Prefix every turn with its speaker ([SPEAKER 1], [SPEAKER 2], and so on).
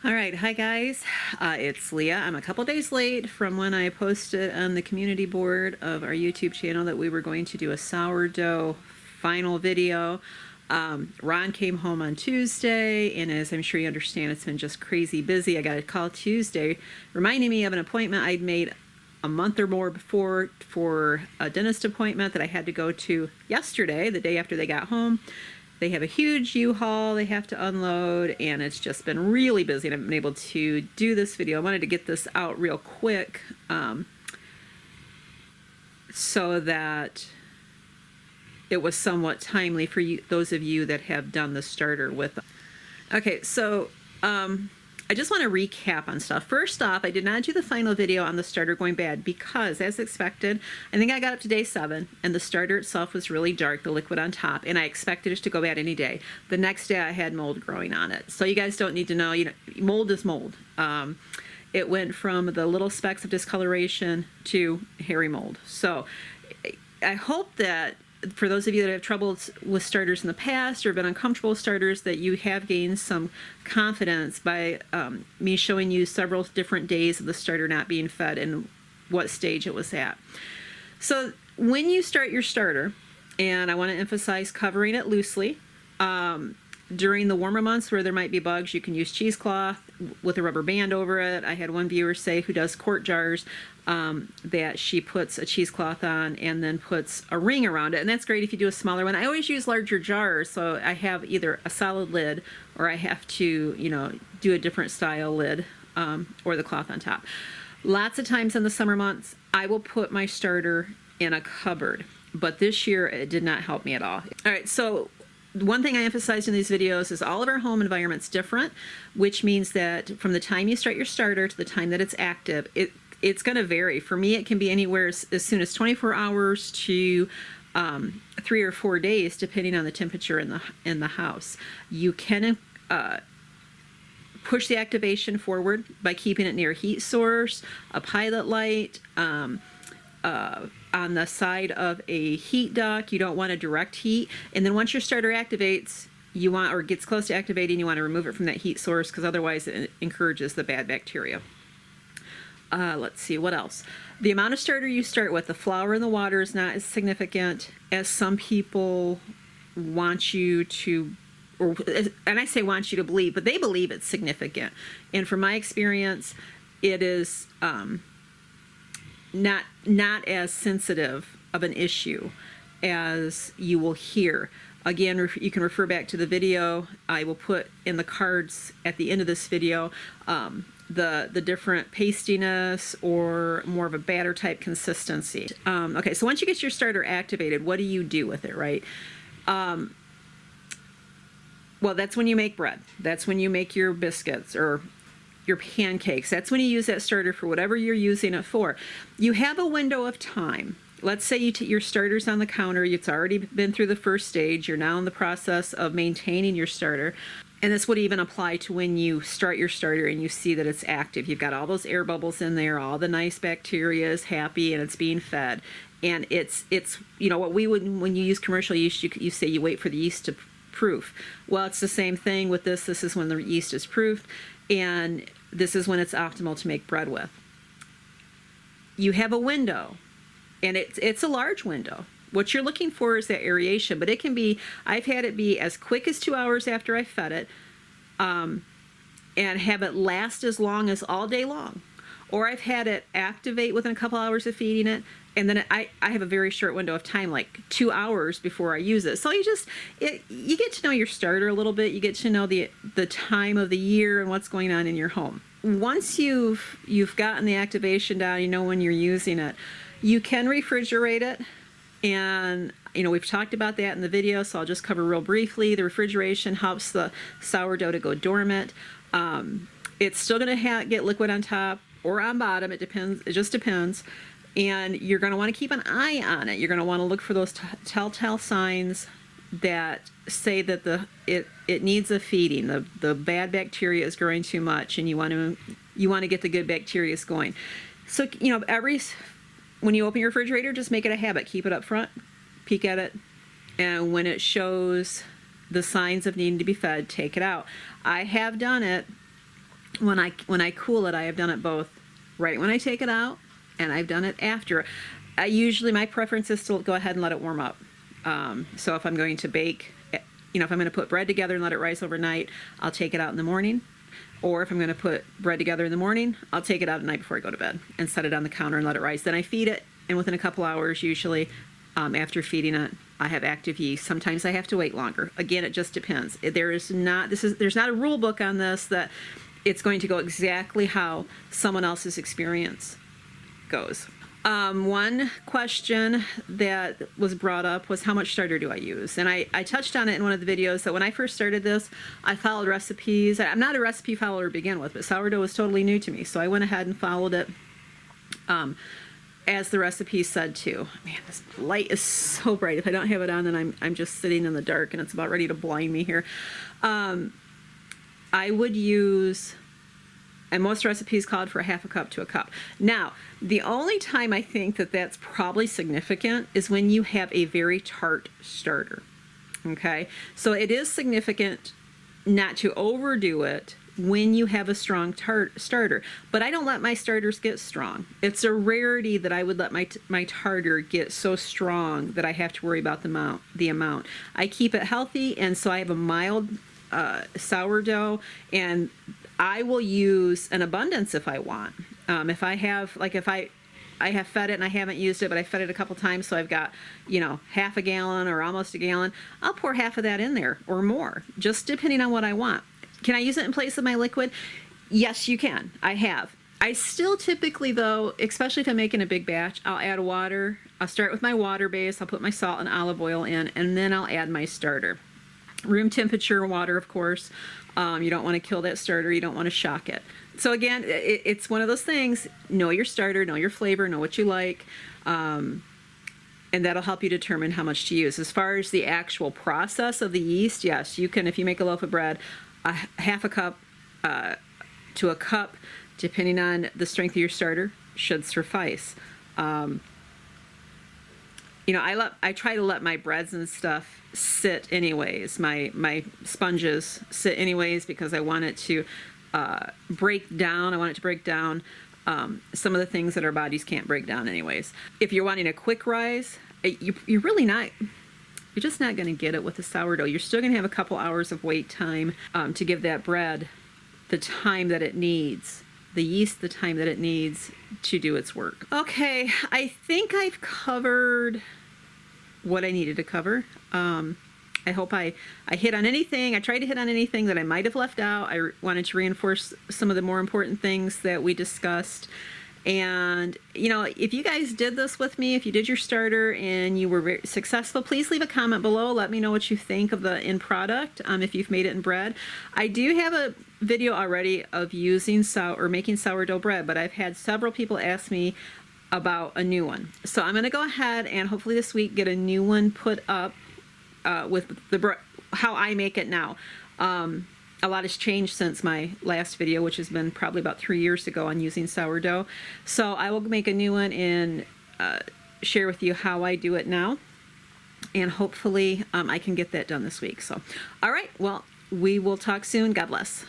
[SPEAKER 1] All right, hi guys, it's Leah. I'm a couple days late from when I posted on the community board of our YouTube channel that we were going to do a sourdough final video. Ron came home on Tuesday, and as I'm sure you understand, it's been just crazy busy. I got a call Tuesday reminding me of an appointment I'd made a month or more before for a dentist appointment that I had to go to yesterday, the day after they got home. They have a huge U-Haul they have to unload, and it's just been really busy, and I've been able to do this video. I wanted to get this out real quick so that it was somewhat timely for you, those of you that have done the starter with them. Okay, so I just want to recap on stuff. First off, I did not do the final video on the starter going bad because, as expected, I think I got up to day 7, and the starter itself was really dark, the liquid on top, and I expected it to go bad any day. The next day, I had mold growing on it. So you guys don't need to know, mold is mold. It went from the little specks of discoloration to hairy mold. So I hope that for those of you that have trouble with starters in the past or been uncomfortable with starters, that you have gained some confidence by me showing you several different days of the starter not being fed and what stage it was at. So when you start your starter, and I want to emphasize covering it loosely, during the warmer months where there might be bugs, you can use cheesecloth with a rubber band over it. I had one viewer say, who does quart jars, that she puts a cheesecloth on and then puts a ring around it, and that's great if you do a smaller one. I always use larger jars, so I have either a solid lid or I have to, do a different style lid or the cloth on top. Lots of times in the summer months, I will put my starter in a cupboard, but this year it did not help me at all. All right, so one thing I emphasized in these videos is all of our home environment's different, which means that from the time you start your starter to the time that it's active, it's going to vary. For me, it can be anywhere as soon as 24 hours to 3 or 4 days, depending on the temperature in the house. You can push the activation forward by keeping it near a heat source, a pilot light, on the side of a heat duct. You don't want a direct heat. And then once your starter activates, or gets close to activating, you want to remove it from that heat source, because otherwise it encourages the bad bacteria. Let's see, what else? The amount of starter you start with, the flour in the water, is not as significant as some people want you to, and I say want you to believe, but they believe it's significant. And from my experience, it is not as sensitive of an issue as you will hear. Again, you can refer back to the video. I will put in the cards at the end of this video the different pastiness or more of a batter type consistency. Okay, so once you get your starter activated, what do you do with it, right? Well, that's when you make bread. That's when you make your biscuits or your pancakes. That's when you use that starter for whatever you're using it for. You have a window of time. Let's say your starter's on the counter. It's already been through the first stage. You're now in the process of maintaining your starter. And this would even apply to when you start your starter and you see that it's active. You've got all those air bubbles in there, all the nice bacteria is happy and it's being fed. And it's what we would, when you use commercial yeast, you say you wait for the yeast to proof. Well, it's the same thing with this. This is when the yeast is proofed, and this is when it's optimal to make bread with. You have a window, and it's a large window. What you're looking for is that aeration, but it can be, I've had it be as quick as 2 hours after I fed it, and have it last as long as all day long. Or I've had it activate within a couple hours of feeding it, and then I have a very short window of time, like 2 hours before I use it. So you get to know your starter a little bit. You get to know the time of the year and what's going on in your home. Once you've gotten the activation down, you know when you're using it, you can refrigerate it. And we've talked about that in the video, so I'll just cover real briefly. The refrigeration helps the sourdough to go dormant. It's still going to get liquid on top or on bottom. It depends. It just depends. And you're going to want to keep an eye on it. You're going to want to look for those telltale signs that say that it needs a feeding. The bad bacteria is growing too much, and you want to get the good bacteria going. So when you open your refrigerator, just make it a habit. Keep it up front, peek at it, and when it shows the signs of needing to be fed, take it out. I have done it When I cool it, I have done it both right when I take it out, and I've done it after. My preference is to go ahead and let it warm up. So if I'm going to bake, if I'm going to put bread together and let it rise overnight, I'll take it out in the morning. Or if I'm going to put bread together in the morning, I'll take it out at night before I go to bed and set it on the counter and let it rise. Then I feed it, and within a couple hours, usually, after feeding it, I have active yeast. Sometimes I have to wait longer. Again, it just depends. There's not a rule book on this that it's going to go exactly how someone else's experience goes. One question that was brought up was, how much starter do I use? And I touched on it in one of the videos that when I first started this, I followed recipes. I'm not a recipe follower to begin with, but sourdough was totally new to me. So I went ahead and followed it as the recipe said to. Man, this light is so bright. If I don't have it on, then I'm just sitting in the dark and it's about ready to blind me here. I would use, and most recipes called for a half a cup to a cup. Now, the only time I think that that's probably significant is when you have a very tart starter. Okay, so it is significant not to overdo it when you have a strong starter. But I don't let my starters get strong. It's a rarity that I would let my tartar get so strong that I have to worry about the amount. I keep it healthy, and so I have a mild sourdough, and I will use an abundance if I want. If I have, I have fed it and I haven't used it, but I fed it a couple times, so I've got, half a gallon or almost a gallon, I'll pour half of that in there or more, just depending on what I want. Can I use it in place of my liquid? Yes, you can. I have. I still typically, though, especially if I'm making a big batch, I'll add water. I'll start with my water base. I'll put my salt and olive oil in, and then I'll add my starter. Room temperature water, of course. You don't want to kill that starter. You don't want to shock it. So again, it's one of those things. Know your starter, know your flavor, know what you like, and that'll help you determine how much to use. As far as the actual process of the yeast, yes, you can, if you make a loaf of bread, a half a cup to a cup, depending on the strength of your starter, should suffice. I try to let my breads and stuff sit anyways. My sponges sit anyways because I want it to break down. I want it to break down some of the things that our bodies can't break down anyways. If you're wanting a quick rise, you're really not. You're just not going to get it with the sourdough. You're still going to have a couple hours of wait time to give that bread the time that it needs, the yeast the time that it needs to do its work. Okay, I think I've covered what I needed to cover. I hope I hit on anything. I tried to hit on anything that I might have left out. I wanted to reinforce some of the more important things that we discussed. And, if you guys did this with me, if you did your starter and you were very successful, please leave a comment below. Let me know what you think of the end product, if you've made it in bread. I do have a video already of using making sourdough bread, but I've had several people ask me about a new one. So I'm going to go ahead and hopefully this week get a new one put up with how I make it now. A lot has changed since my last video, which has been probably about 3 years ago on using sourdough. So I will make a new one and share with you how I do it now. And hopefully I can get that done this week. So, all right, well, we will talk soon. God bless.